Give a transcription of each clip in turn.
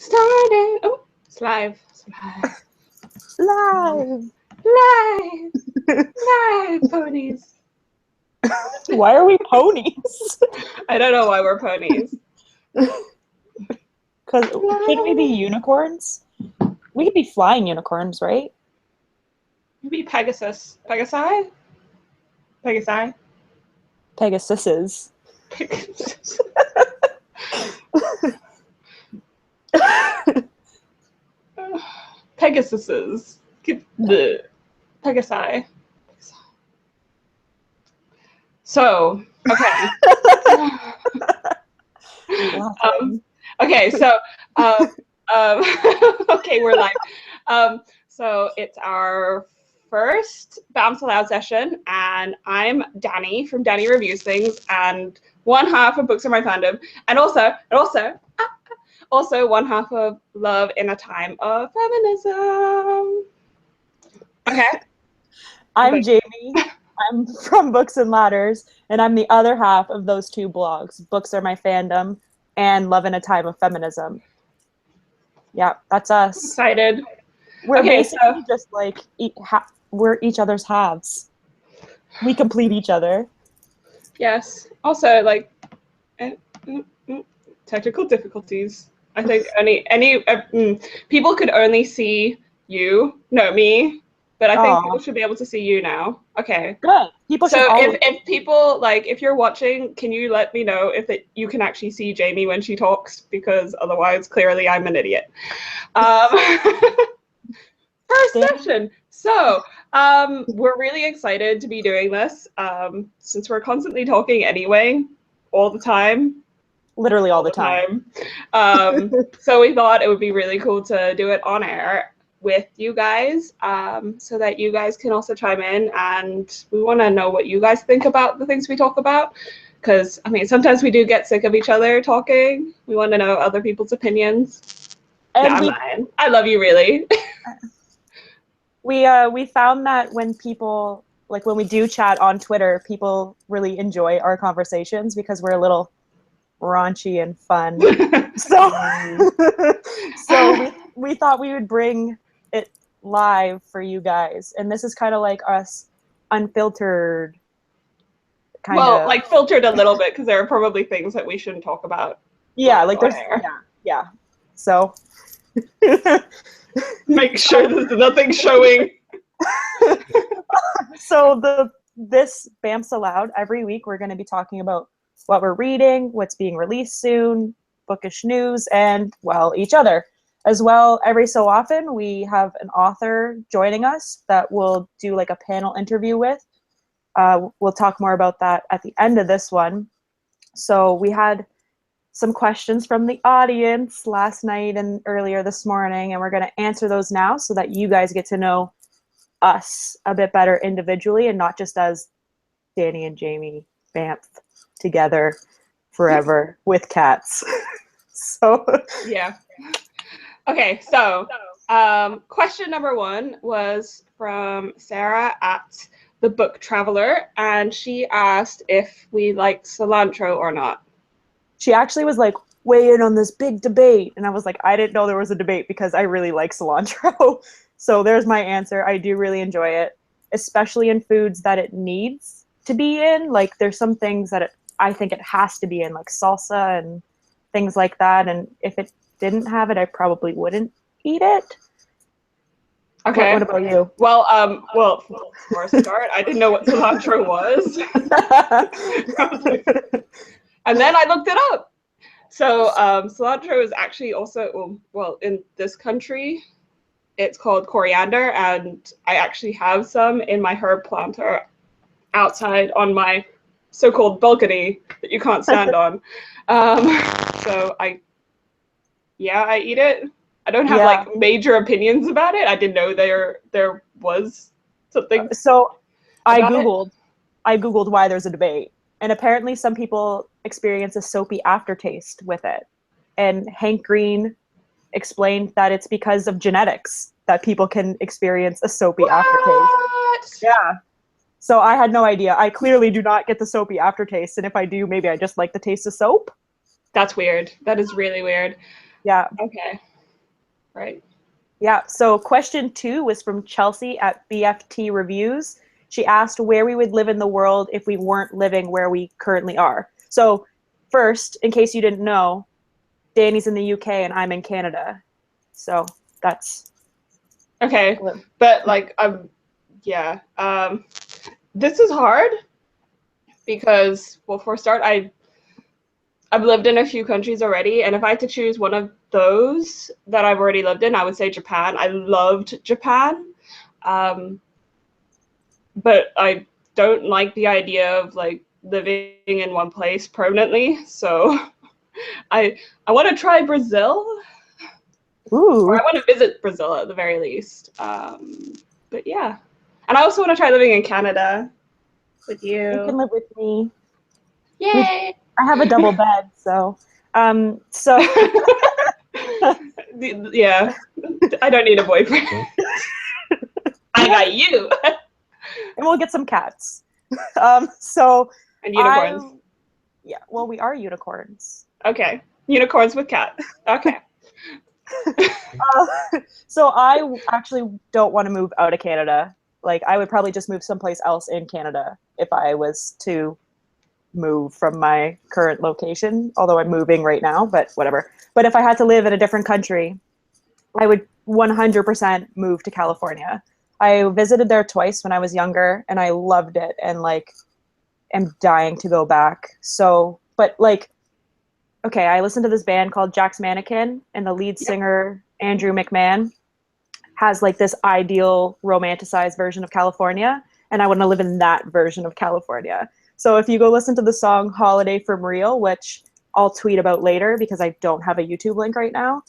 Starting. Oh, it's live. It's live. Live, ponies. Why are we ponies? I don't know why we're ponies. Because shouldn't we be unicorns? We could be flying unicorns, right? Maybe Pegasus. Pegasi? Pegasi? Pegasuses. Pegasuses. The Pegasi. So, okay. Okay, so, okay, we're live. So it's our first BAMFs Aloud session, and I'm Danny from Danny Reviews Things, and one half of Books Are My Fandom, and also one half of Love in a Time of Feminism. Okay. I'm Jamie. I'm from Books and Ladders, and I'm the other half of those two blogs, Books Are My Fandom and Love in a Time of Feminism. Yeah, that's us. I'm excited. We're basically just like, we're each other's halves. We complete each other. Yes. Also, like, technical difficulties. I think people could only see me, but I think people should be able to see you now. Okay. Good. People should. So if people, like, if you're watching, can you let me know if you can actually see Jamie when she talks? Because otherwise, clearly, I'm an idiot. First session. So we're really excited to be doing this since we're constantly talking anyway, all the time. Literally all the time. So we thought it would be really cool to do it on air with you guys, so that you guys can also chime in, and we want to know what you guys think about the things we talk about, because I mean sometimes we do get sick of each other talking. We want to know other people's opinions. And I love you, really. We found that when people, like, when we do chat on Twitter, people really enjoy our conversations because we're a little raunchy and fun. So we thought we would bring it live for you guys, and this is kind of like us unfiltered. Like filtered a little bit because there are probably things that we shouldn't talk about. Yeah, like there's yeah. So make sure there's nothing showing. So this BAMFs Aloud, every week we're going to be talking about what we're reading, what's being released soon, bookish news, and, well, each other. As well, every so often we have an author joining us that we'll do like a panel interview with. We'll talk more about that at the end of this one. So we had some questions from the audience last night and earlier this morning, and we're going to answer those now so that you guys get to know us a bit better individually and not just as Danny and Jamie BAMF together forever with cats. So yeah. Okay, so question number 1 was from Sarah at The Book Traveler, and she asked if we like cilantro or not. She actually was like, weigh in on this big debate, and I was like, I didn't know there was a debate because I really like cilantro. So there's my answer. I do really enjoy it, especially in foods that it needs to be in. Like, there's some things that I think it has to be in, like salsa and things like that. And if it didn't have it, I probably wouldn't eat it. Okay. What about you? Well, for a start, I didn't know what cilantro was. And then I looked it up. So cilantro is actually also, well, in this country, it's called coriander, and I actually have some in my herb planter outside on my so-called balcony that you can't stand on. So I eat it. I don't have like major opinions about it. I didn't know there was something. So I googled why there's a debate, and apparently some people experience a soapy aftertaste with it. And Hank Green explained that it's because of genetics that people can experience a soapy aftertaste. Yeah. So I had no idea. I clearly do not get the soapy aftertaste, and if I do, maybe I just like the taste of soap. That's weird. That is really weird. Yeah. Okay. right? Yeah. So question 2 was from Chelsea at BFT Reviews. She asked where we would live in the world if we weren't living where we currently are. So first, in case you didn't know, Danny's in the UK and I'm in Canada. So that's Okay. But like, yeah. This is hard because, well, for a start, I've lived in a few countries already, and if I had to choose one of those that I've already lived in, I would say Japan. I loved Japan, but I don't like the idea of like living in one place permanently. So I want to try Brazil, or ooh. I want to visit Brazil at the very least. But yeah, and I also want to try living in Canada with You can you. live with me. Yay! I have a double bed, so Yeah, I don't need a boyfriend. I got you. And we'll get some cats. So And unicorns. yeah, well, we are unicorns. Okay, unicorns with cats. Okay. So I actually don't want to move out of Canada. Like, I would probably just move someplace else in Canada if I was to move from my current location, although I'm moving right now, but whatever. But if I had to live in a different country, I would 100% move to California. I visited there twice when I was younger and I loved it and like am dying to go back. So, but like, okay, I listened to this band called Jack's Mannequin and the lead singer, Andrew McMahon, has like this ideal romanticized version of California. And I want to live in that version of California. So if you go listen to the song Holiday from Real, which I'll tweet about later because I don't have a YouTube link right now,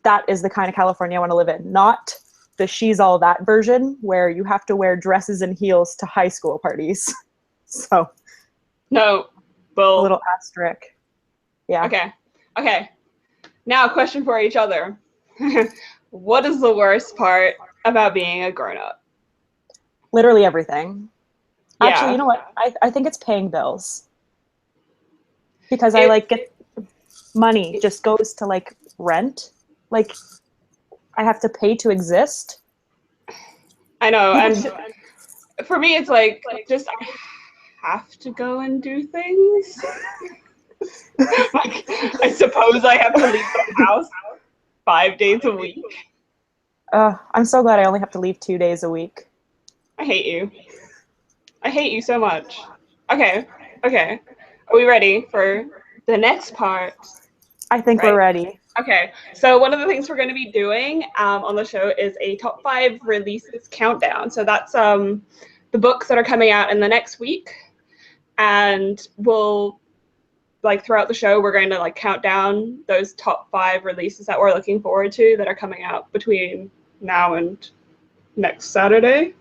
that is the kind of California I want to live in. Not the She's All That version where you have to wear dresses and heels to high school parties. So No, a well, little asterisk. Yeah. Okay. Now, a question for each other. What is the worst part about being a grown-up? Literally everything. Yeah. Actually, you know what? I think it's paying bills. Because I It- like get money just goes to like rent. Like I have to pay to exist. I know, and for me, it's like just I have to go and do things. Like, I suppose I have to leave the house 5 days a week. I'm so glad I only have to leave 2 days a week. I hate you. I hate you so much. Okay. Are we ready for the next part? I think we're ready. Okay, so one of the things we're going to be doing on the show is a top 5 releases countdown. So that's the books that are coming out in the next week, and we'll like throughout the show we're going to like count down those top 5 releases that we're looking forward to that are coming out between now and next Saturday.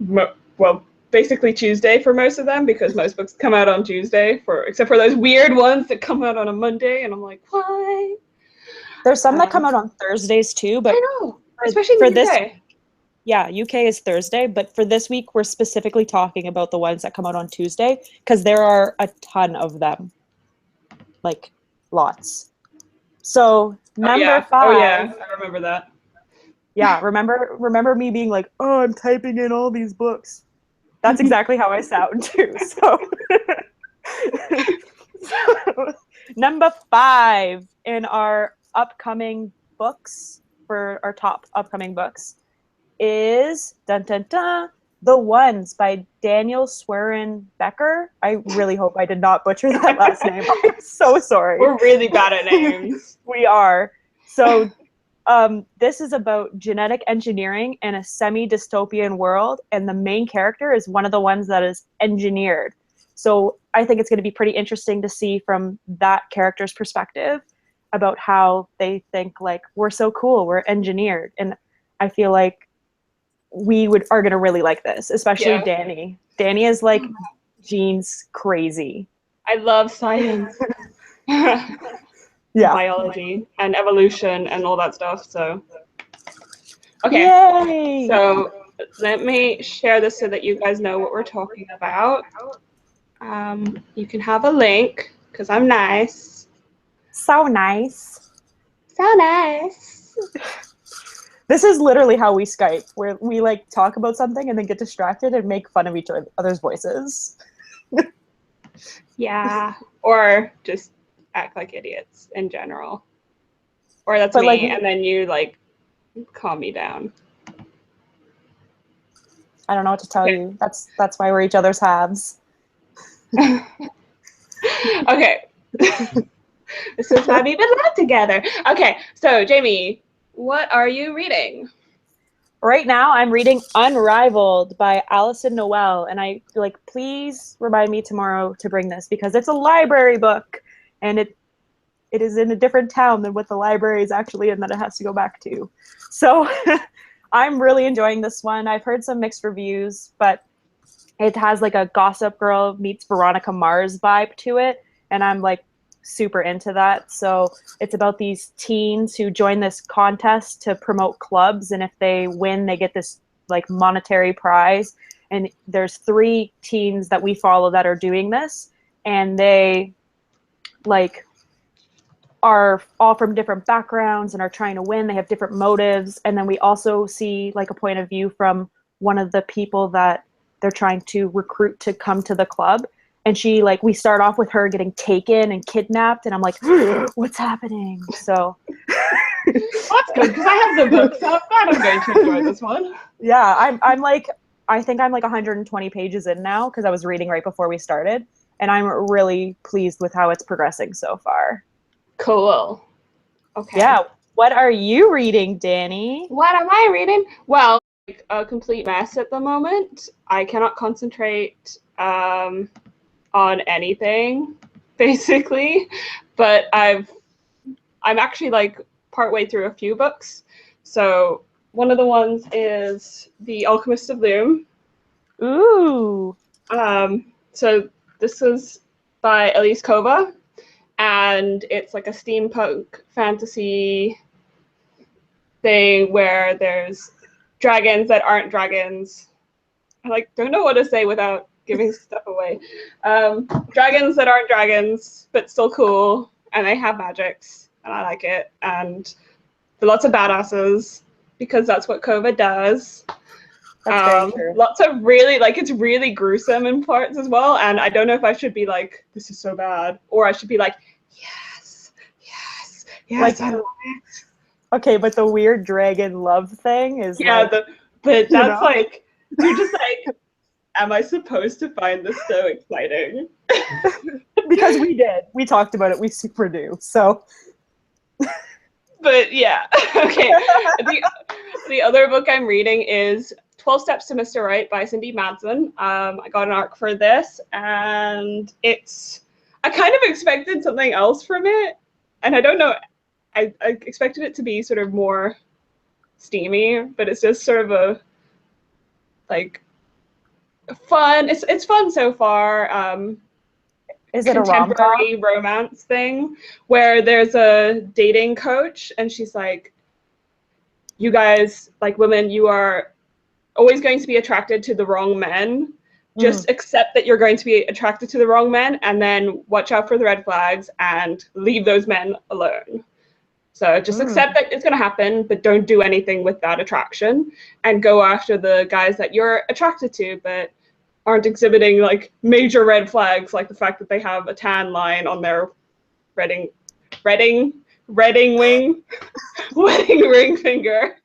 Well, basically Tuesday for most of them because most books come out on Tuesday, except for those weird ones that come out on a Monday, and I'm like, why? There's some that come out on Thursdays too, but I know, especially in the UK. Yeah, UK is Thursday, but for this week we're specifically talking about the ones that come out on Tuesday because there are a ton of them, like lots. So number 5. Oh yeah, I remember that. Yeah, remember me being like, oh, I'm typing in all these books. That's exactly how I sound too. So, number 5 in our upcoming books for our top upcoming books is dun dun dun The Ones by Daniel Swerin Becker. I really hope I did not butcher that last name. I'm so sorry. We're really bad at names. We are. So this is about genetic engineering in a semi-dystopian world, and the main character is one of the ones that is engineered. So I think it's going to be pretty interesting to see from that character's perspective about how they think like, we're so cool, we're engineered. And I feel like we are going to really like this, especially Danny. Danny is like genes crazy. I love science. Biology and evolution and all that stuff. So, okay. Yay! So let me share this so that you guys know what we're talking about. You can have a link because I'm nice. So nice. So nice. This is literally how we Skype, where we like talk about something and then get distracted and make fun of each other's voices. Yeah. Or just act like idiots in general. Or that's But, me, like, and then you like calm me down. I don't know what to tell you. That's why we're each other's halves. Okay. This is why we've been left together. Okay, so Jamie, what are you reading? Right now, I'm reading Unrivaled by Alison Noel, and I like, please remind me tomorrow to bring this because it's a library book, and it is in a different town than what the library is actually in that it has to go back to. So I'm really enjoying this one. I've heard some mixed reviews, but it has like a Gossip Girl meets Veronica Mars vibe to it, and I'm like super into that. So it's about these teens who join this contest to promote clubs, and if they win, they get this like monetary prize. And there's 3 teens that we follow that are doing this, and they like are all from different backgrounds and are trying to win. They have different motives. And then we also see like a point of view from one of the people that they're trying to recruit to come to the club. And she like, we start off with her getting taken and kidnapped, and I'm like, what's happening? So that's good because I have the book, so I'm glad I'm going to enjoy this one. Yeah, I'm like, I think I'm like 120 pages in now because I was reading right before we started, and I'm really pleased with how it's progressing so far. Cool. Okay. Yeah. What are you reading, Danny? What am I reading? Well, like a complete mess at the moment. I cannot concentrate on anything, basically. But I'm actually like partway through a few books. So one of the ones is The Alchemist of Loom. Ooh. So this is by Elise Kova, and it's like a steampunk fantasy thing where there's dragons that aren't dragons. I like don't know what to say without giving stuff away. Dragons that aren't dragons, but still cool, and they have magics, and I like it. And lots of badasses because that's what Kova does. That's very true. Lots of really like it's really gruesome in parts as well, and I don't know if I should be like this is so bad or I should be like yes, Like, I love it. Okay, but the weird dragon love thing is Yeah, like, but that's like you're just like, am I supposed to find this so exciting? because we talked about it, we super do. So but yeah, okay. The other book I'm reading is 12 Steps to Mr. Right by Cindy Madsen. I got an ARC for this, and I kind of expected something else from it, and I don't know. I expected it to be sort of more steamy, but it's just sort of a like fun. It's fun so far. is it a Contemporary romance thing where there's a dating coach, and she's like, "You guys, like women, you are always going to be attracted to the wrong men. Just accept that you're going to be attracted to the wrong men, and then watch out for the red flags and leave those men alone." So just accept that it's going to happen, but don't do anything with that attraction, and go after the guys that you're attracted to, but aren't exhibiting like major red flags, like the fact that they have a tan line on their wedding ring finger.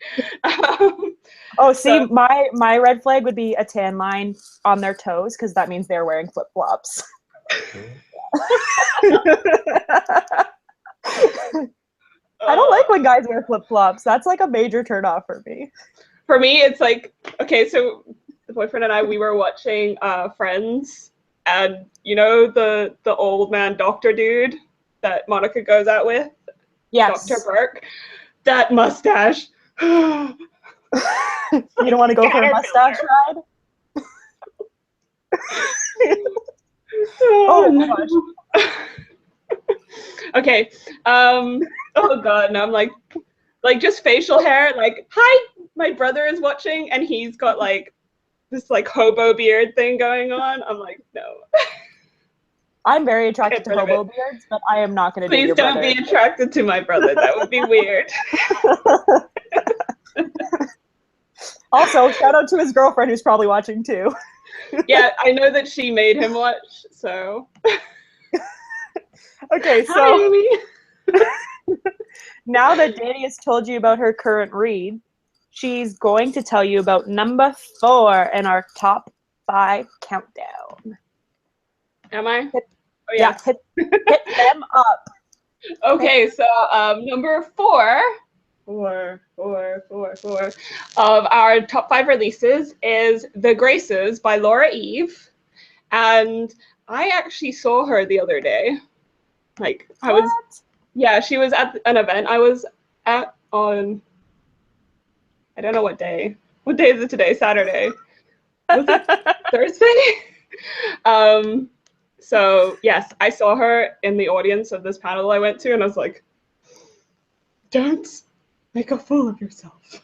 See, my red flag would be a tan line on their toes because that means they're wearing flip flops. I don't like when guys wear flip flops. That's like a major turnoff for me. For me, it's like, okay, so the boyfriend and I, we were watching Friends, and you know the old man doctor dude that Monica goes out with? Yes. Dr. Burke. That mustache. You don't want to go for a mustache ride? Oh no. Okay. Oh god, no, I'm like just facial hair, like, hi, my brother is watching and he's got like this like hobo beard thing going on. I'm like, no. I'm very attracted Get to rid of hobo it. beards, but I am not going to date Please your don't brother. be attracted to my brother. That would be weird. Also, shout out to his girlfriend who's probably watching too. Yeah, I know that she made him watch, so. Okay, Hi, so Amy. now that Danny has told you about her current read, she's going to tell you about number 4 in our top 5 countdown. Am I? Oh, yeah. Hit them up. Okay, so number 4 of our top 5 releases is The Graces by Laura Eve. And I actually saw her the other day. Like, she was at an event I was at on, I don't know what day. What day is it today? Saturday. Was it Thursday? So yes, I saw her in the audience of this panel I went to, and I was like, don't make a fool of yourself.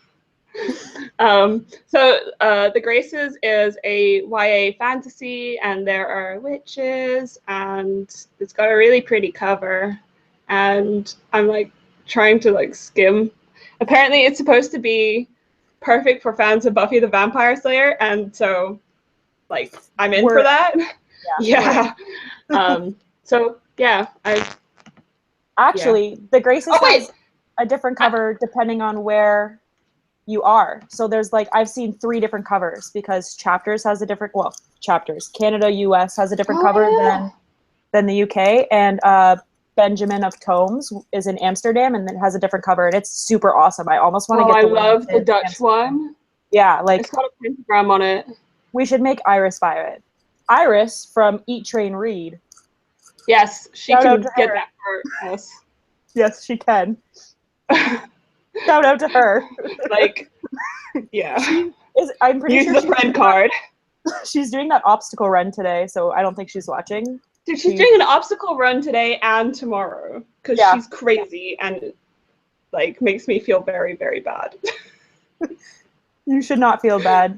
The Graces is a YA fantasy, and there are witches, and it's got a really pretty cover, and I'm like trying to like skim. Apparently it's supposed to be perfect for fans of Buffy the Vampire Slayer, and so like I'm in for that. Yeah. So yeah, The Graces has a different cover depending on where you are. So there's like, I've seen 3 different covers because Chapters has a different, Canada, US has a different cover than the UK, and Benjamin of Tomes is in Amsterdam and it has a different cover, and it's super awesome. I almost want to get the one. I love the Dutch one. Yeah, like it's got a pentagram on it. We should make Iris buy it. Iris from Eat Train Read. Yes, she can get that for us. Yes, she can. Shout out to her. Like, yeah. I'm pretty sure use the friend card. She's doing that obstacle run today, so I don't think she's watching. Dude, she's doing an obstacle run today and tomorrow because she's crazy and like makes me feel very, very bad. You should not feel bad.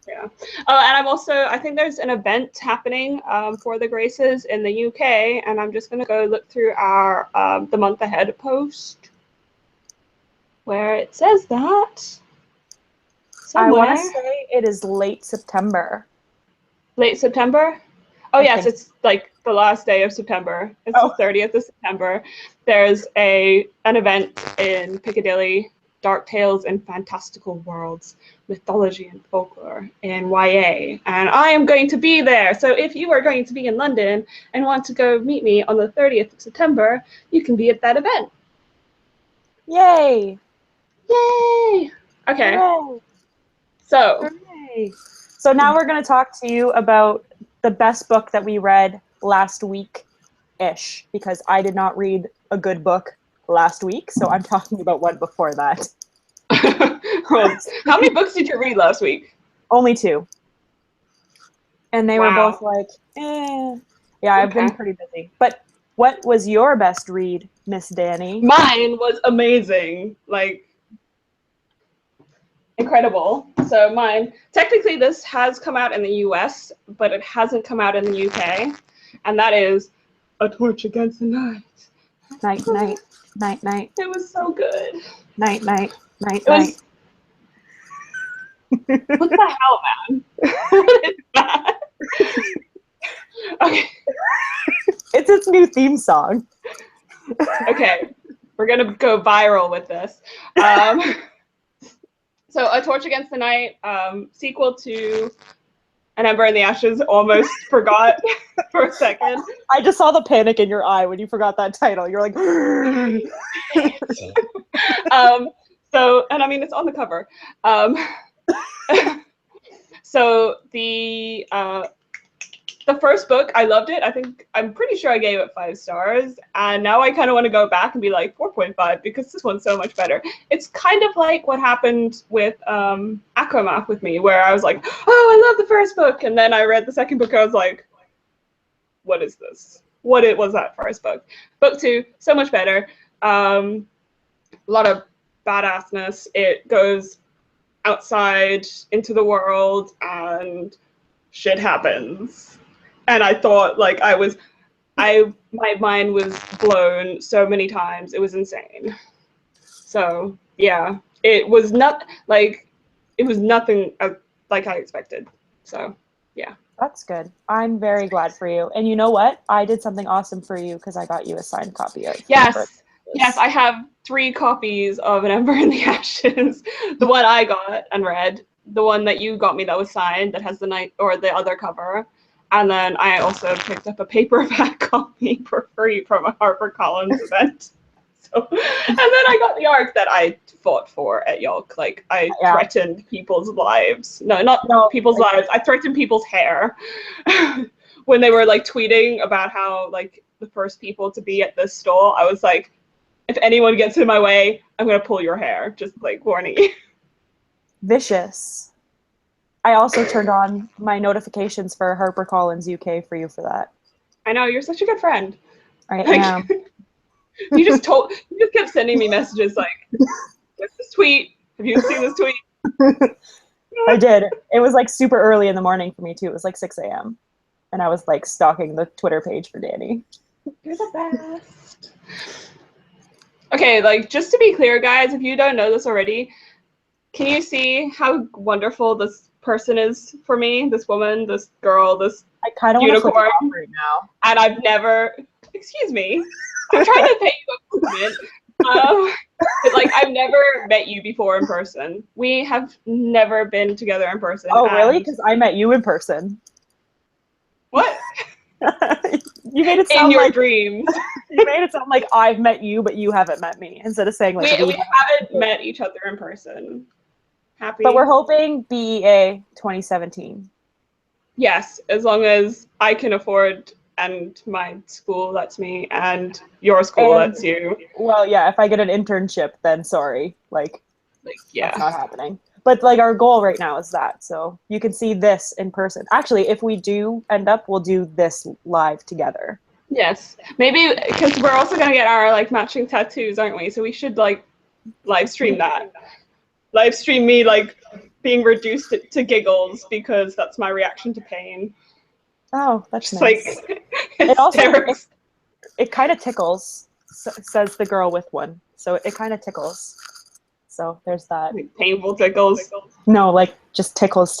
Yeah. And I think there's an event happening for the Graces in the UK, and I'm just going to go look through our the month ahead post where it says that. Somewhere. I want to say it is late September. Late September? Oh, yes, it's like the last day of September. It's the 30th of September. There's an event in Piccadilly, Dark Tales and Fantastical Worlds, Mythology and Folklore in YA. And I am going to be there. So if you are going to be in London and want to go meet me on the 30th of September, you can be at that event. Yay! Yay! Okay. Hooray. So now we're going to talk to you about the best book that we read last week-ish, because I did not read a good book last week, so I'm talking about one before that. How many books did you read last week? Only 2. And they were both like, eh. Yeah, I've been pretty busy. But what was your best read, Miss Danny? Mine was amazing. Like, incredible. So mine, technically this has come out in the US, but it hasn't come out in the UK. And that is A Torch Against the Night. Night, night, night, night. It was so good. Night, night, night, night. What the hell, man? What is that? Okay. It's its new theme song. Okay, we're gonna go viral with this. So A Torch Against the Night, sequel to An Ember in the Ashes, almost forgot for a second. I just saw the panic in your eye when you forgot that title. You're like, and I mean, it's on the cover. So the first book, I loved it. I'm pretty sure I gave it 5 stars. And now I kind of want to go back and be like 4.5 because this one's so much better. It's kind of like what happened with Acromath with me, where I was like, oh, I love the first book. And then I read the second book. I was like, what is this? What was that first book? Book 2, so much better. A lot of badassness. It goes outside into the world and shit happens. And I thought, like, I was my mind was blown so many times. It was insane. So yeah, it was nothing like I expected. So yeah. That's good. I'm very glad for you. And you know what? I did something awesome for you because I got you a signed copy of Yes. Yes, I have 3 copies of An Ember in the Ashes. The one I got and read, the one that you got me that was signed that has the night or the other cover, and then I also picked up a paperback copy for free from a HarperCollins event. So, and then I got the arc that I fought for at Yolk. Like I threatened people's lives. No, people's lives. I threatened people's hair when they were like tweeting about how like the first people to be at this stall. I was like, if anyone gets in my way, I'm gonna pull your hair. Just like warning you. Vicious. I also turned on my notifications for HarperCollins UK for you for that. I know, you're such a good friend. I am. You just kept sending me messages like, "What's this tweet? Have you seen this tweet?" I did. It was like super early in the morning for me too. It was like 6 a.m. and I was like stalking the Twitter page for Danny. You're the best. Okay, like just to be clear, guys, if you don't know this already, can you see how wonderful this person is for me? This woman, this girl, this I kind of unicorn want to flip it off right now. And I've never. Excuse me. I'm trying to pay you a compliment. Like I've never met you before in person. We have never been together in person. Oh, really? Because I met you in person. What? You made it sound in your like dreams. You made it sound like I've met you, but you haven't met me. Instead of saying like we haven't met each other in person. Happy. But we're hoping BEA 2017. Yes, as long as I can afford and my school lets me and your school lets you. Well, yeah, if I get an internship, then sorry. Like yeah. That's not happening. But like our goal right now is that. So you can see this in person. Actually, if we do end up, we'll do this live together. Yes. Maybe because we're also going to get our like matching tattoos, aren't we? So we should like live stream that. Live stream me like being reduced to giggles because that's my reaction to pain. Oh, that's just nice. Like it also it kind of tickles, says the girl with one. So it kind of tickles. So there's that. Like painful tickles. No, like just tickles.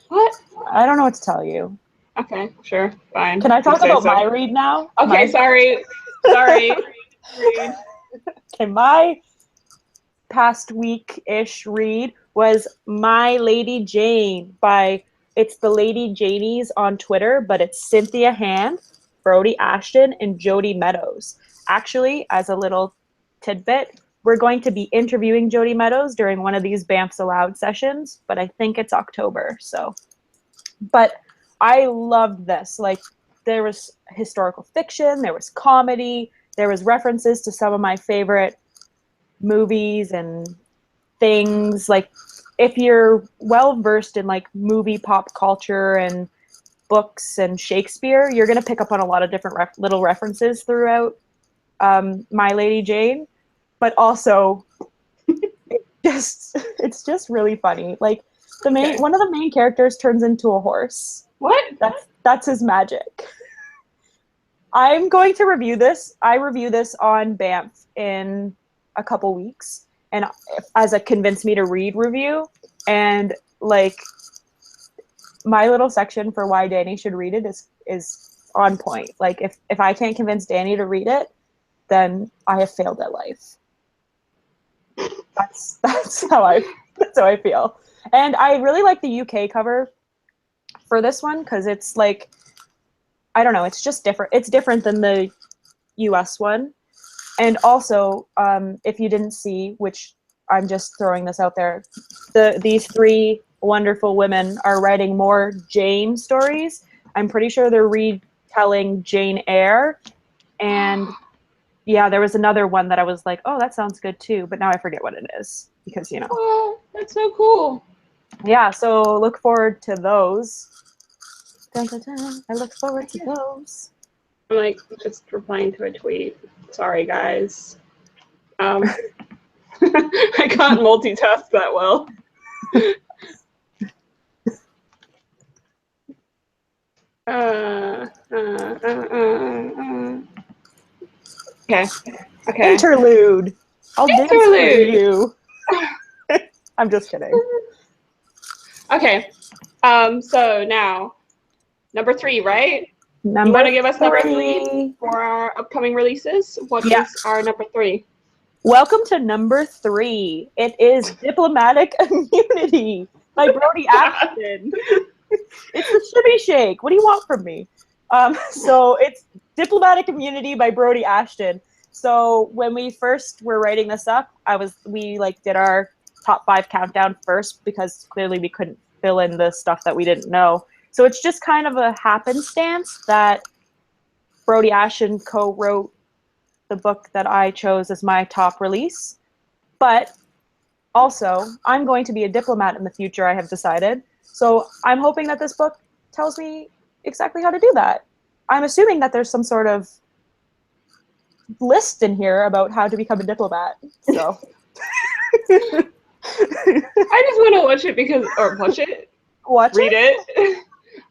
What? I don't know what to tell you. Okay, sure, fine. Can I talk about my read now? Okay, sorry. Okay, my past week-ish read was My Lady Jane by, it's the Lady Janies on Twitter, but it's Cynthia Hand, Brody Ashton, and Jody Meadows. Actually, as a little tidbit, we're going to be interviewing Jody Meadows during one of these BAMFs Aloud sessions, but I think it's October, so. But I loved this. Like, there was historical fiction, there was comedy, there was references to some of my favorite movies and things. Like, if you're well versed in like movie pop culture and books and Shakespeare, you're going to pick up on a lot of different little references throughout My Lady Jane. But also, it's just really funny. Like one of the main characters turns into a horse. What? That's his magic. I'm going to review this. I review this on BAMF in a couple weeks, and as a convince me to read review, and like my little section for why Danny should read it is on point. Like if I can't convince Danny to read it, then I have failed at life. That's how I feel. And I really like the UK cover for this one because it's like, I don't know, it's just different. It's different than the US one. And also, if you didn't see, which I'm just throwing this out there, these 3 wonderful women are writing more Jane stories. I'm pretty sure they're retelling Jane Eyre. And yeah, there was another one that I was like, oh, that sounds good too. But now I forget what it is because, you know. Oh, that's so cool. Yeah, so look forward to those. Dun, dun, dun. I look forward to those. I'm like just replying to a tweet. Sorry, guys. I can't multitask that well. Okay. Okay. Interlude. I'll dance for Interlude. you. I'm just kidding. Okay. So now, number 3, right? You want Number to give us number 3 3. for our upcoming releases? What is Yeah. our number 3? Welcome to number 3. It is Diplomatic Immunity by Brody Ashton. It's the shimmy shake. What do you want from me? So it's Diplomatic Immunity by Brody Ashton. So when we first were writing this up, we like did our top 5 countdown first because clearly we couldn't fill in the stuff that we didn't know. So it's just kind of a happenstance that Brody Ashton co-wrote the book that I chose as my top release. But also, I'm going to be a diplomat in the future, I have decided. So I'm hoping that this book tells me exactly how to do that. I'm assuming that there's some sort of list in here about how to become a diplomat. So I just want to watch it read it.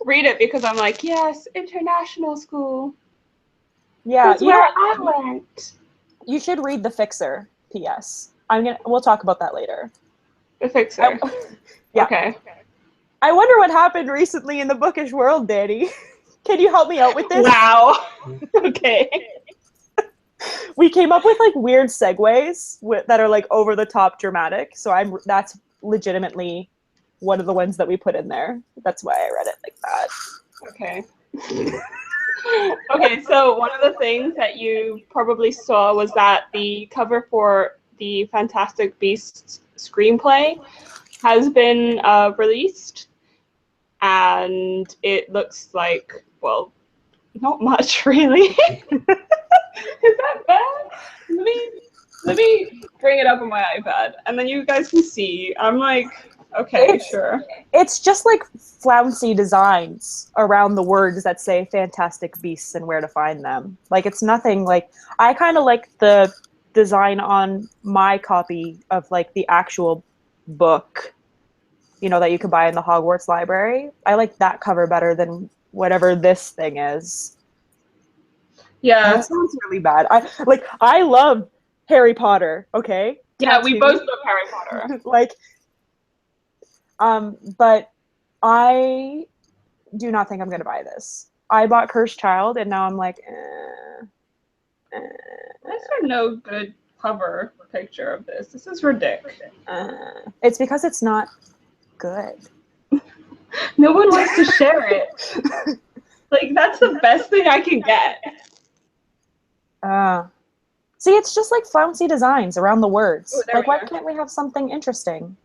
Read it because I'm like, yes, international school. Yeah, that's where I went. You should read The Fixer. P.S. We'll talk about that later. The Fixer. Yeah. Okay. I wonder what happened recently in the bookish world, Danny. Can you help me out with this? Wow. Okay. We came up with like weird segues that are like over the top dramatic. So that's legitimately one of the ones that we put in there. That's why I read it like that. Okay. Okay, so one of the things that you probably saw was that the cover for the Fantastic Beasts screenplay has been released, and it looks like, well, not much really. Is that bad? Let me bring it up on my iPad, and then you guys can see. I'm like, okay, sure. It's just like flouncy designs around the words that say Fantastic Beasts and where to find them. Like, it's nothing like, I kind of like the design on my copy of like the actual book, you know, that you could buy in the Hogwarts library. I like that cover better than whatever this thing is. Yeah. That sounds really bad. I love Harry Potter, okay? Yeah, we both love Harry Potter. Like, but I do not think I'm going to buy this. I bought Cursed Child, and now I'm like, There's no good cover picture of this. This is ridiculous. It's because it's not good. No one wants to share it. Like, that's the best thing I can get. See, it's just like flouncy designs around the words. Ooh, like, why can't we have something interesting?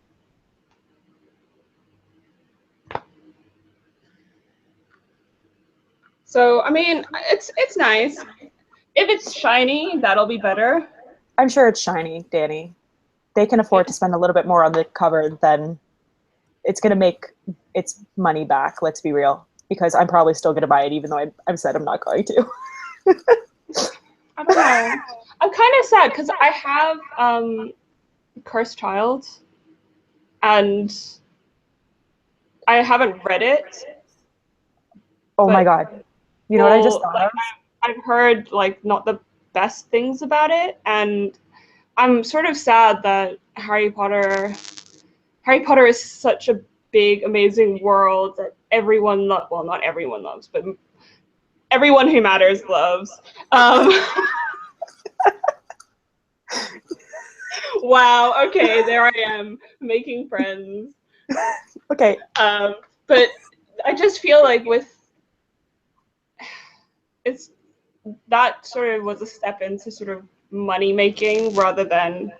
So, I mean, it's nice. If it's shiny, that'll be better. I'm sure it's shiny, Danny. They can afford to spend a little bit more on the cover than it's going to make its money back, let's be real. Because I'm probably still going to buy it, even though I've said I'm not going to. I don't know. I'm kind of sad because I have Cursed Child, and I haven't read it. Oh my god. You know what I just thought of? I've heard like not the best things about it, and I'm sort of sad that Harry Potter is such a big, amazing world that everyone well, not everyone loves, but everyone who matters loves. Wow, okay, there I am, making friends. Okay. But I just feel like that sort of was a step into sort of money making rather than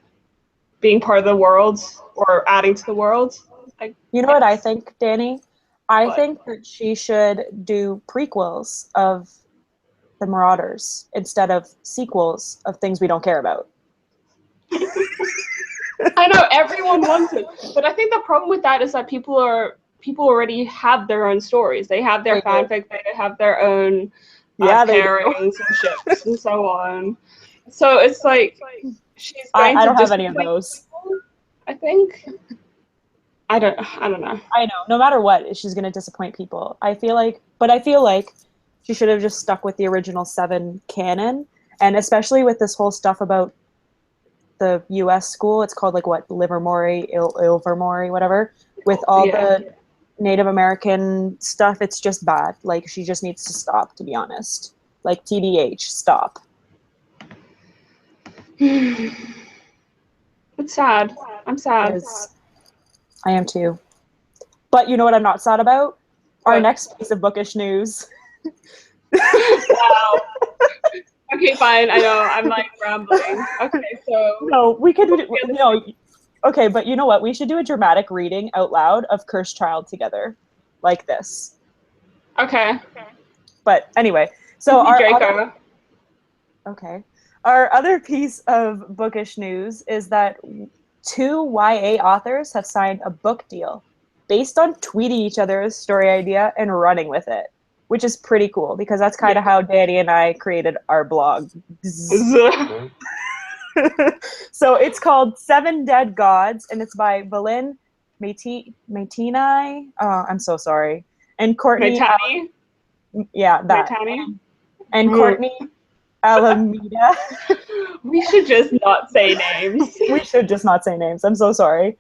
being part of the world or adding to the world. You know what I think, Danny? I think that she should do prequels of the Marauders instead of sequels of things we don't care about. I know everyone wants it, but I think the problem with that is that people already have their own stories. They have their fanfic. They have their own pairings and ships and so on. So it's like she's going I don't to have any of those. People, I think. I don't know. I know. No matter what, she's going to disappoint people. I feel like, But I feel like she should have just stuck with the original 7 canon, and especially with this whole stuff about the U.S. school. It's called like what, Livermore, Ilvermore, whatever. With all the Native American stuff, it's just bad. Like, she just needs to stop, to be honest. Like, TBH, stop. It's sad. I'm sad. I am too. But you know what I'm not sad about? Our What? next piece of bookish news. Wow. Okay, fine. I know. I'm like rambling. Okay, so. No, we could. No. Okay, but you know what? We should do a dramatic reading out loud of Cursed Child together, like this. Okay. But anyway, so our other piece of bookish news is that 2 YA authors have signed a book deal based on tweeting each other's story idea and running with it, which is pretty cool because that's kind of how Danny and I created our blog. So it's called 7 Dead Gods, and it's by Valin Maitini. I'm so sorry. And Courtney. Yeah, that. Maitani? And Courtney Alameda. We should just not say names. We should just not say names. I'm so sorry.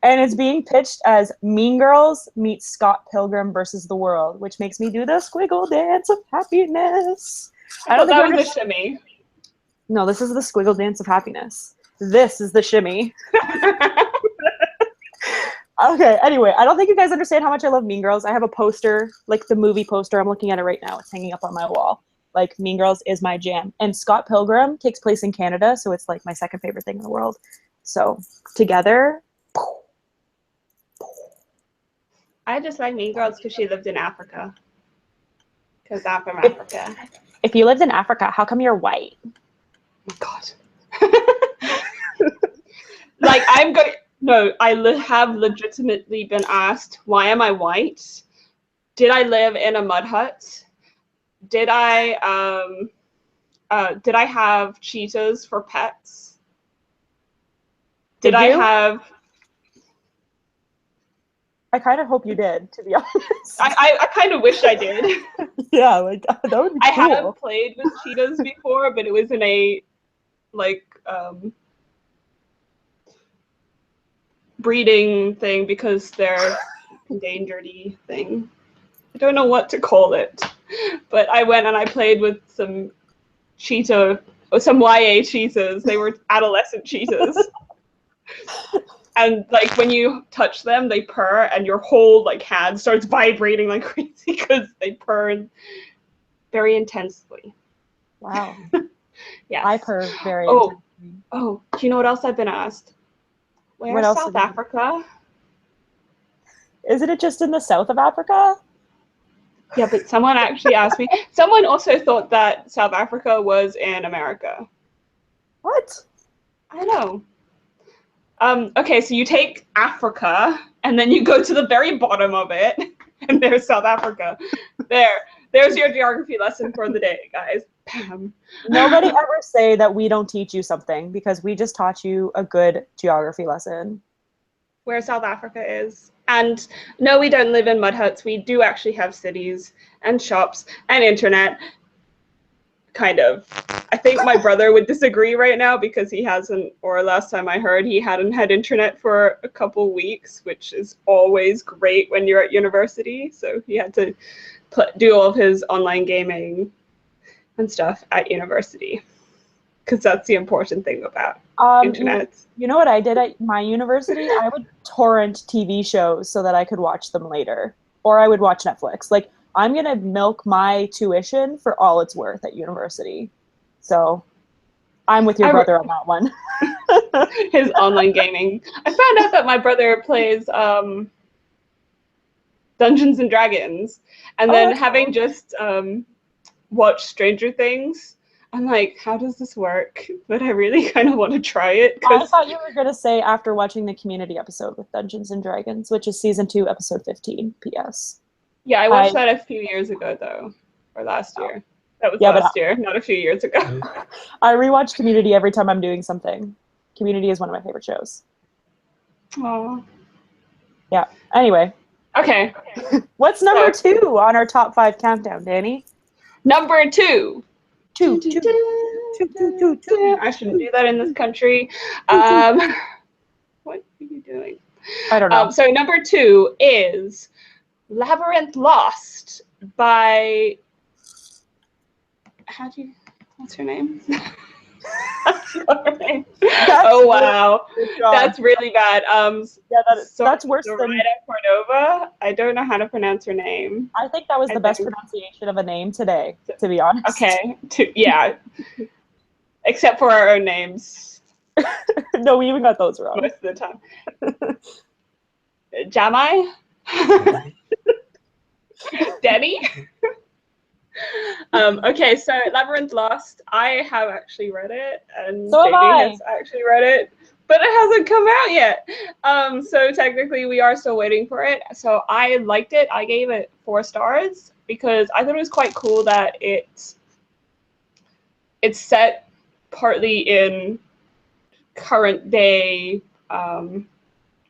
And it's being pitched as Mean Girls meets Scott Pilgrim versus the World, which makes me do the squiggle dance of happiness. I don't think that was a shimmy. No, this is the squiggle dance of happiness. This is the shimmy. Okay, anyway, I don't think you guys understand how much I love Mean Girls. I have a poster, like the movie poster. I'm looking at it right now. It's hanging up on my wall. Like, Mean Girls is my jam. And Scott Pilgrim takes place in Canada, so it's like my second favorite thing in the world. So, together. I just like Mean Girls because she lived in Africa. Because I'm from Africa. If you lived in Africa, how come you're white? Oh, God. Like, I'm going... No, I have legitimately been asked, why am I white? Did I live in a mud hut? Did I have cheetahs for pets? Did I have... I kind of hope you did, to be honest. I kind of wish I did. Yeah, like, that would be cool. I haven't played with cheetahs before, but it was in a, like, breeding thing because they're endangered-y thing. I don't know what to call it, but I went and I played with some cheetah, or some YA cheetahs. They were adolescent cheetahs. And like when you touch them, they purr, and your whole like hand starts vibrating like crazy because they purr very intensely. Wow. Yeah. I purr very intensely. Oh, do you know what else I've been asked? Where's South Africa? Isn't it just in the south of Africa? Yeah, but someone actually asked me. Someone also thought that South Africa was in America. What? I know. Okay, so you take Africa, and then you go to the very bottom of it, and there's South Africa. There's your geography lesson for the day, guys. Bam. Nobody ever say that we don't teach you something, because we just taught you a good geography lesson. Where South Africa is. And no, we don't live in mud huts. We do actually have cities and shops and internet. Kind of. I think my brother would disagree right now because he hasn't, or last time I heard, he hadn't had internet for a couple weeks, which is always great when you're at university. So he had to do all of his online gaming and stuff at university because that's the important thing about internet. You know what I did at my university? I would torrent TV shows so that I could watch them later, or I would watch Netflix. Like, I'm going to milk my tuition for all it's worth at university. So I'm with your brother on that one. His online gaming. I found out that my brother plays Dungeons and Dragons. And then having just watched Stranger Things, I'm like, how does this work? But I really kind of want to try it. I thought you were going to say after watching the Community episode with Dungeons and Dragons, which is season 2, episode 15, PS. Yeah, I watched that a few years ago, though. Or last year. That was last year, not a few years ago. I rewatch Community every time I'm doing something. Community is one of my favorite shows. Aww. Yeah. Anyway. Okay. What's number 2 on our top 5 countdown, Danny? Number 2. Two. I shouldn't do that in this country. What are you doing? I don't know. So number 2 is Labyrinth Lost by, what's her name? Sorry. Oh wow, that's really bad. Yeah, that's worse than Cordova. I don't know how to pronounce her name. I think that was the best pronunciation of a name today, to be honest. Okay, yeah. Except for our own names. No, we even got those wrong. Most of the time. Jamai? Denny? Okay, so Labyrinth Lost, I have actually read it, and so JB has actually read it, but it hasn't come out yet. So technically we are still waiting for it. So I liked it. I gave it 4 stars because I thought it was quite cool that it's set partly in current day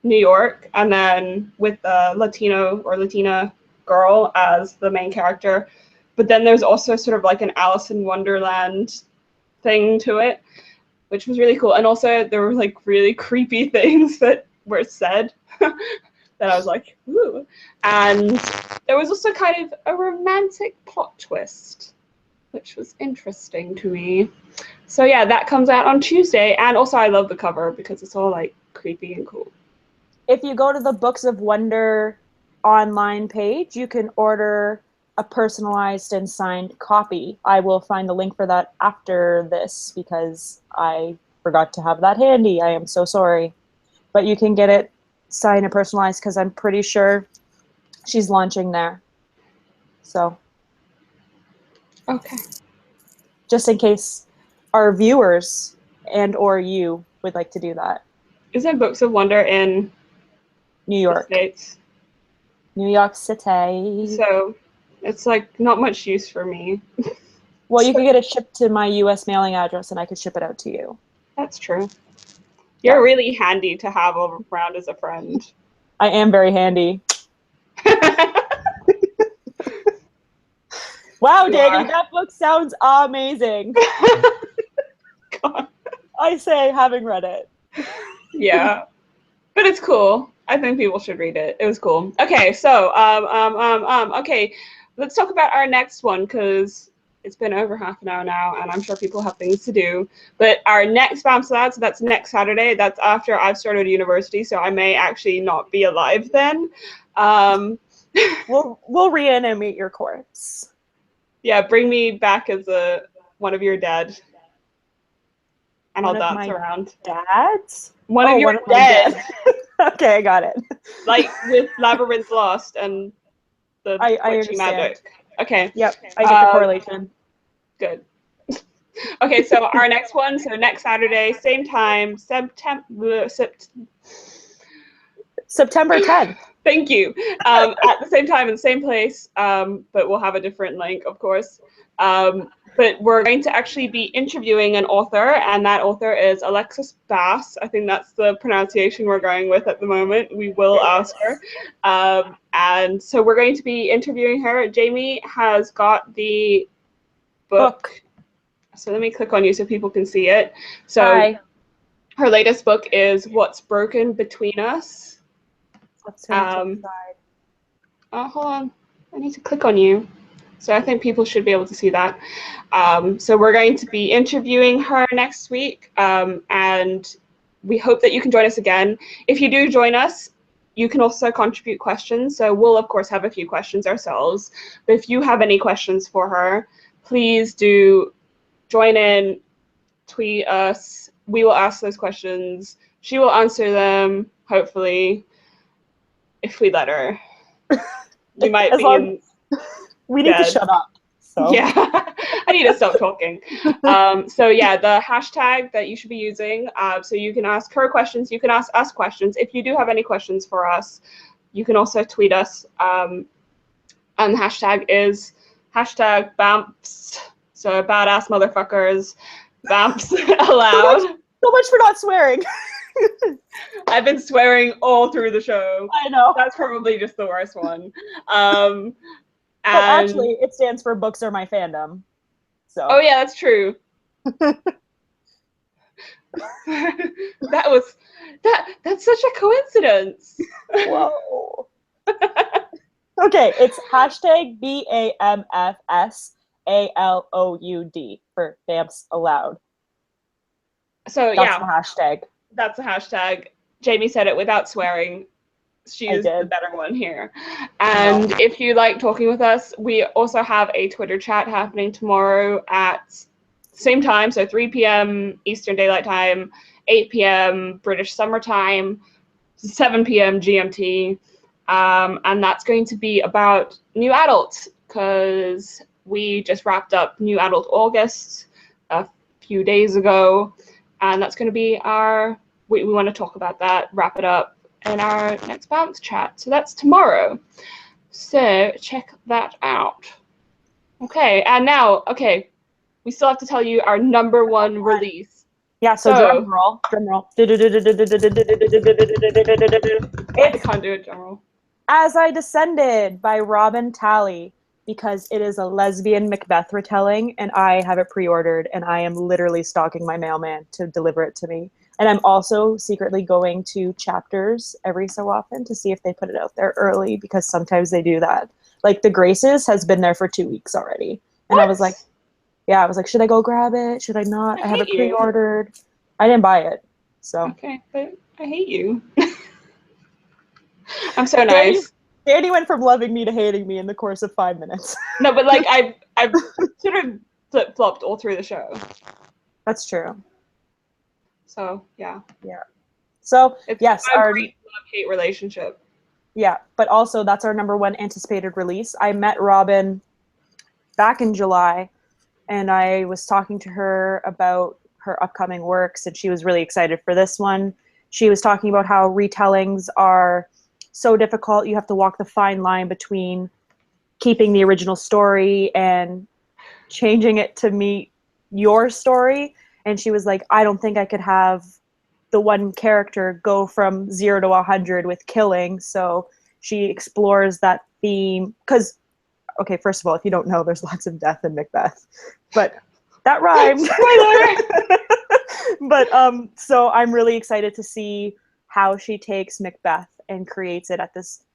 New York, and then with the Latino or Latina girl as the main character. But then there's also sort of like an Alice in Wonderland thing to it, which was really cool. And also there were like really creepy things that were said that I was like, ooh. And there was also kind of a romantic plot twist, which was interesting to me. So yeah, that comes out on Tuesday. And also I love the cover because it's all like creepy and cool. If you go to the Books of Wonder online page, you can order a personalized and signed copy. I will find the link for that after this because I forgot to have that handy. I am so sorry. But you can get it signed and personalized because I'm pretty sure she's launching there. So. Okay. Just in case our viewers and or you would like to do that. Isn't Books of Wonder in New York? The States? New York City. So it's like not much use for me. Well, you could get it shipped to my US mailing address and I could ship it out to you. That's true. You're really handy to have around as a friend. I am very handy. Wow, Danny, that book sounds amazing. God. I say, having read it. Yeah, but it's cool. I think people should read it. It was cool. Okay, so okay, let's talk about our next one because it's been over half an hour now, and I'm sure people have things to do. But our next BAMFs Aloud, so that's next Saturday. That's after I've started university, so I may actually not be alive then. We'll reanimate your corpse. Yeah, bring me back as one of your dead. And I'll dance around. Dads? One of your dead. Okay, I got it. Like with Labyrinth Lost and the witchy magic. Okay. Yep, I get the correlation. Good. Okay, so our next one, so next Saturday, same time, September 10th. Thank you. At the same time in the same place, but we'll have a different link, of course. But we're going to actually be interviewing an author, and that author is Alexis Bass. I think that's the pronunciation we're going with at the moment. We will ask her. And so we're going to be interviewing her. Jamie has got the book. So let me click on you so people can see it. So Hi. Her latest book is What's Broken Between Us. Let's turn it to the side. Oh, hold on. I need to click on you. So I think people should be able to see that. So we're going to be interviewing her next week, and we hope that you can join us again. If you do join us, you can also contribute questions. So we'll, of course, have a few questions ourselves. But if you have any questions for her, please do join in, tweet us. We will ask those questions. She will answer them, hopefully, if we let her. We might be in... We need to shut up. So. Yeah, I need to stop talking. So yeah, the hashtag that you should be using, so you can ask her questions, you can ask us questions. If you do have any questions for us, you can also tweet us. And the hashtag is hashtag BAMFs, so badass motherfuckers, BAMFs Aloud. So much for not swearing. I've been swearing all through the show. I know. That's probably just the worst one. But actually, it stands for Books Are My Fandom. So. Oh yeah, that's true. That's such a coincidence. Whoa. Okay, it's hashtag BAMFs ALOUD for BAMFs Aloud. So that's the hashtag. That's the hashtag. Jamie said it without swearing. She's the better one here. And if you like talking with us, we also have a Twitter chat happening tomorrow at same time, so 3 p.m. Eastern Daylight Time, 8 p.m. British Summer Time, 7 p.m. GMT. And that's going to be about New Adult, because we just wrapped up New Adult August a few days ago. And that's going to be we want to talk about that, wrap it up in our next BAMFs chat. So that's tomorrow. So check that out. Okay, and now, we still have to tell you our #1 release. Yeah, so drum roll. I can't do a drum roll. As I Descended by Robin Talley, because it is a lesbian Macbeth retelling, and I have it pre-ordered, and I am literally stalking my mailman to deliver it to me. And I'm also secretly going to Chapters every so often to see if they put it out there early, because sometimes they do that. Like The Graces has been there for 2 weeks already. And I was like, should I go grab it? Should I not? I have it pre-ordered. I didn't buy it. So. Okay, but I hate you. I'm so nice. Danny went from loving me to hating me in the course of 5 minutes. No, but like I've sort of flip-flopped all through the show. That's true. So yeah. So it's our great love-hate relationship. Yeah, but also that's our #1 anticipated release. I met Robin back in July, and I was talking to her about her upcoming works, and she was really excited for this one. She was talking about how retellings are so difficult. You have to walk the fine line between keeping the original story and changing it to meet your story. And she was like, I don't think I could have the one character go from 0 to 100 with killing. So she explores that theme. Because, okay, first of all, if you don't know, there's lots of death in Macbeth. But that rhymed. But so I'm really excited to see how she takes Macbeth and creates it at this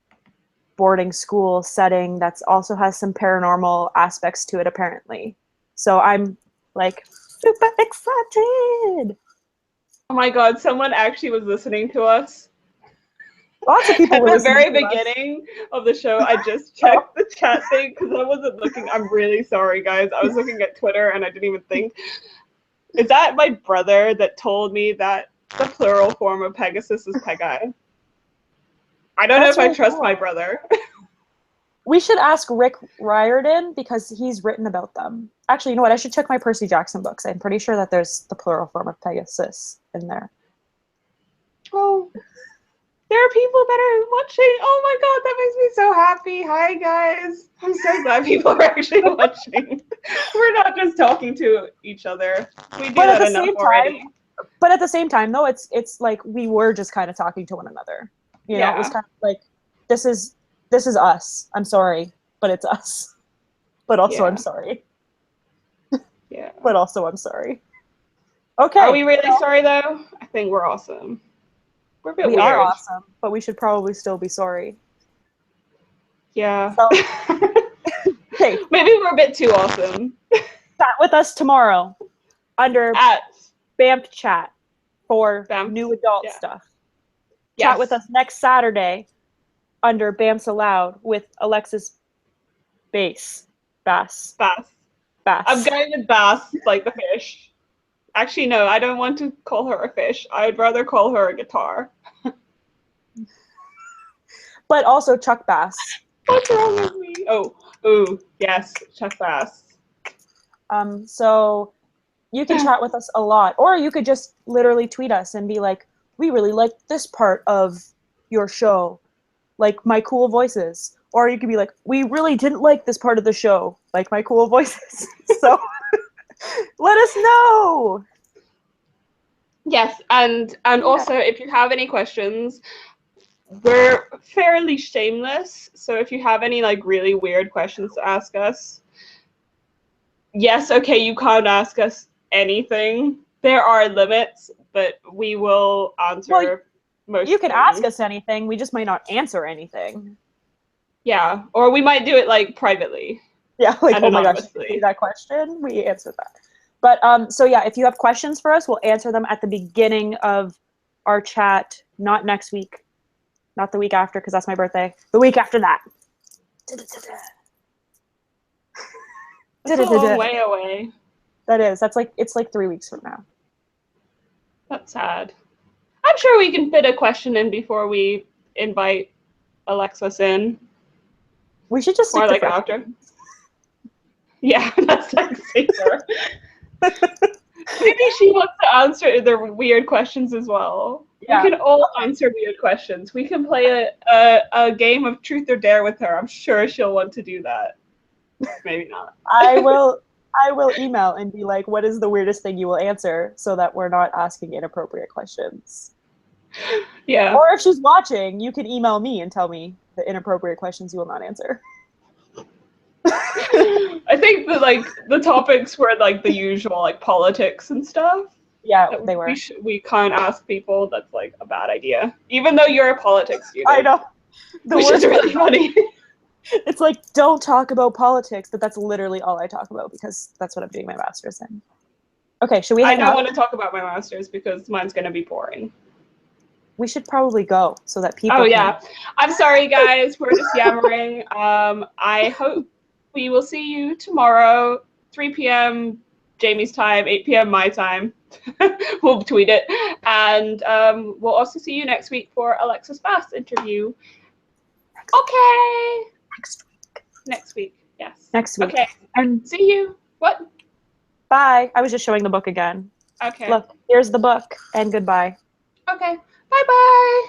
boarding school setting that's also has some paranormal aspects to it, apparently. So I'm like super excited. Oh my god, someone actually was listening to us. Lots of people at were the very listening to beginning of the show. I just checked the chat thing because I wasn't looking. I'm really sorry, guys. I was looking at Twitter and I didn't even think. Is that my brother that told me that the plural form of Pegasus is Pegi? I don't know if I trust my brother. We should ask Rick Riordan because he's written about them. Actually, you know what? I should check my Percy Jackson books. I'm pretty sure that there's the plural form of Pegasus in there. Oh, there are people that are watching. Oh my god, that makes me so happy. Hi, guys. I'm so glad people are actually watching. We're not just talking to each other. We do that enough already. But at the same time, though, it's like we were just kind of talking to one another. You know, it was kind of like, this is us. I'm sorry, but it's us. But also, I'm sorry. Yeah. But also, I'm sorry. Okay. Are we really sorry, though? I think we're awesome. We're a bit weird. We are awesome, but we should probably still be sorry. Yeah. So, okay. Maybe we're a bit too awesome. Chat with us tomorrow under BAMF chat for new adult stuff. Yes. Chat with us next Saturday under BAMFs Aloud with Alexis Bass. I'm going with Bass, like the fish. Actually, no, I don't want to call her a fish. I'd rather call her a guitar. But also Chuck Bass. What's wrong with me? Oh, yes, Chuck Bass. So you can chat with us a lot, or you could just literally tweet us and be like, we really like this part of your show, like my cool voices. Or you could be like, we really didn't like this part of the show, like my cool voices. So let us know. Yes, and also if you have any questions, we're fairly shameless. So if you have any like really weird questions to ask us, yes, okay, you can't ask us anything. There are limits, but we will answer most You can things. ask us anything, we just might not answer anything. Yeah, or we might do it like privately. Yeah, like, and oh my gosh, anonymously. that question, we answered that. But so yeah, if you have questions for us, we'll answer them at the beginning of our chat, not next week, not the week after, because that's my birthday. The week after that. That's a long way away. That is. It's like 3 weeks from now. That's sad. I'm sure we can fit a question in before we invite Alexis in. We should just stick or to like after. Yeah, that's like safer. Maybe she wants to answer the weird questions as well. Yeah. We can all answer weird questions. We can play a game of truth or dare with her. I'm sure she'll want to do that. Maybe not. I will email and be like, what is the weirdest thing you will answer, so that we're not asking inappropriate questions. Yeah. Or if she's watching, you can email me and tell me the inappropriate questions you will not answer. I think the topics were like the usual, like politics and stuff. Yeah, they were. We can't ask people. That's like a bad idea. Even though you're a politics student. I know. Which is really funny. It's like, don't talk about politics, but that's literally all I talk about because that's what I'm doing my master's in. Okay, should we hang up? I don't want to talk about my master's because mine's going to be boring. We should probably go so that people yeah. I'm sorry, guys. We're just yammering. I hope we will see you tomorrow, 3 p.m. Jamie's time, 8 p.m. my time. We'll tweet it. And we'll also see you next week for Alexis Bass interview. Okay. Next week, yes. Next week. Okay. And see you. What? Bye. I was just showing the book again. Okay. Look, here's the book, and goodbye. Okay. Bye-bye.